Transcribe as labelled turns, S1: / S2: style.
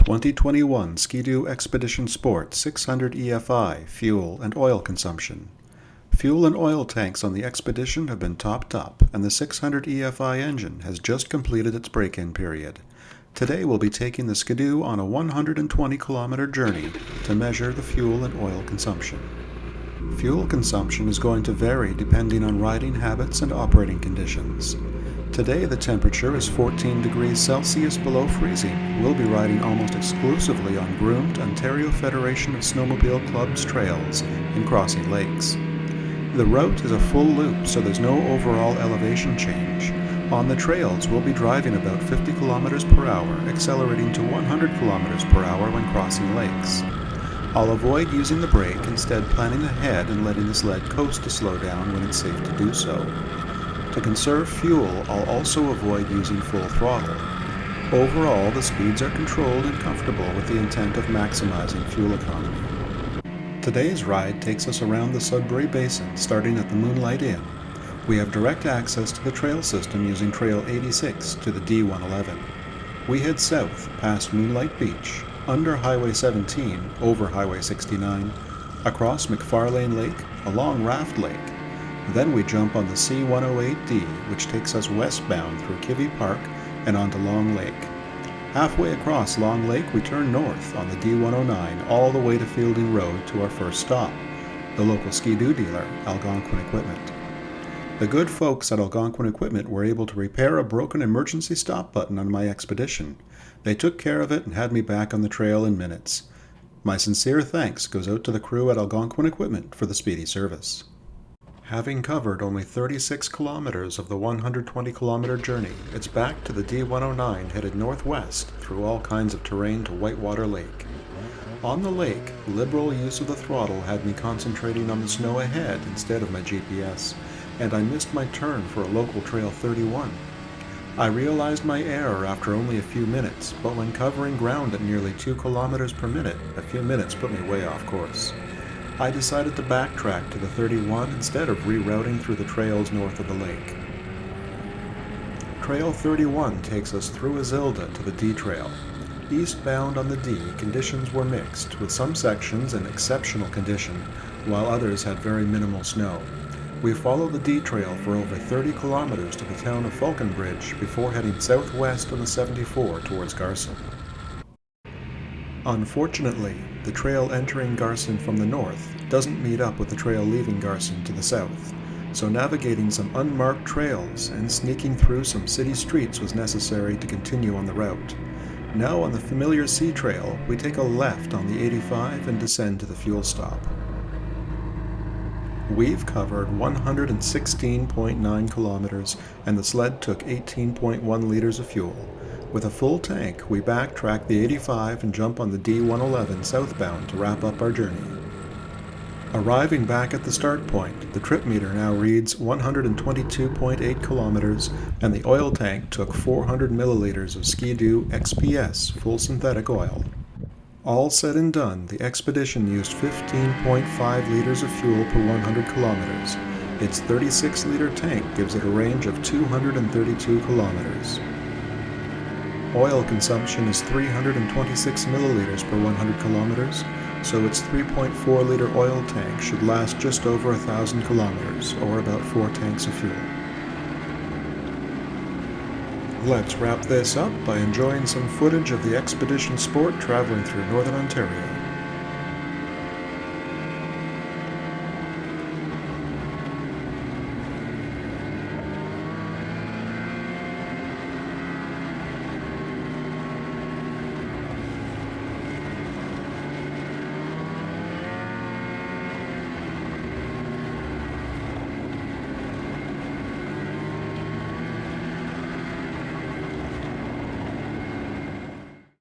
S1: 2021 Ski-Doo Expedition Sport 600 EFI Fuel and Oil Consumption. Fuel and oil tanks on the Expedition have been topped up, and the 600 EFI engine has just completed its break-in period. Today we'll be taking the Ski-Doo on a 120-kilometer journey to measure the fuel and oil consumption. Fuel consumption is going to vary depending on riding habits and operating conditions. Today the temperature is 14 degrees Celsius below freezing. We'll be riding almost exclusively on groomed Ontario Federation of Snowmobile Clubs trails in crossing lakes. The route is a full loop, so there's no overall elevation change. On the trails, we'll be driving about 50 kilometers per hour, accelerating to 100 kilometers per hour when crossing lakes. I'll avoid using the brake, instead planning ahead and letting the sled coast to slow down when it's safe to do so. To conserve fuel, I'll also avoid using full throttle. Overall, the speeds are controlled and comfortable with the intent of maximizing fuel economy. Today's ride takes us around the Sudbury Basin, starting at the Moonlight Inn. We have direct access to the trail system using Trail 86 to the D111. We head south past Moonlight Beach, under Highway 17, over Highway 69, across McFarlane Lake, along Raft Lake. Then we jump on the C108D, which takes us westbound through Kivy Park and onto Long Lake. Halfway across Long Lake, we turn north on the D109 all the way to Fielding Road to our first stop, the local Ski-Doo dealer, Algonquin Equipment. The good folks at Algonquin Equipment were able to repair a broken emergency stop button on my Expedition. They took care of it and had me back on the trail in minutes. My sincere thanks goes out to the crew at Algonquin Equipment for the speedy service. Having covered only 36 kilometers of the 120-kilometer journey, it's back to the D109 headed northwest through all kinds of terrain to Whitewater Lake. On the lake, liberal use of the throttle had me concentrating on the snow ahead instead of my GPS, and I missed my turn for a local Trail 31. I realized my error after only a few minutes, but when covering ground at nearly 2 kilometers per minute, a few minutes put me way off course. I decided to backtrack to the 31 instead of rerouting through the trails north of the lake. Trail 31 takes us through Azilda to the D Trail. Eastbound on the D, conditions were mixed, with some sections in exceptional condition, while others had very minimal snow. We followed the D Trail for over 30 kilometers to the town of Falconbridge before heading southwest on the 74 towards Garson. Unfortunately, the trail entering Garson from the north doesn't meet up with the trail leaving Garson to the south, so navigating some unmarked trails and sneaking through some city streets was necessary to continue on the route. Now on the familiar C Trail, we take a left on the 85 and descend to the fuel stop. We've covered 116.9 kilometers, and the sled took 18.1 liters of fuel. With a full tank, we backtrack the 85 and jump on the D111 southbound to wrap up our journey. Arriving back at the start point, the trip meter now reads 122.8 kilometers, and the oil tank took 400 milliliters of Ski-Doo XPS full synthetic oil. All said and done, the Expedition used 15.5 liters of fuel per 100 kilometers. Its 36-liter tank gives it a range of 232 kilometers. Oil consumption is 326 milliliters per 100 kilometers, so its 3.4-liter oil tank should last just over 1,000 kilometers, or about 4 tanks of fuel. Let's wrap this up by enjoying some footage of the Expedition Sport traveling through Northern Ontario.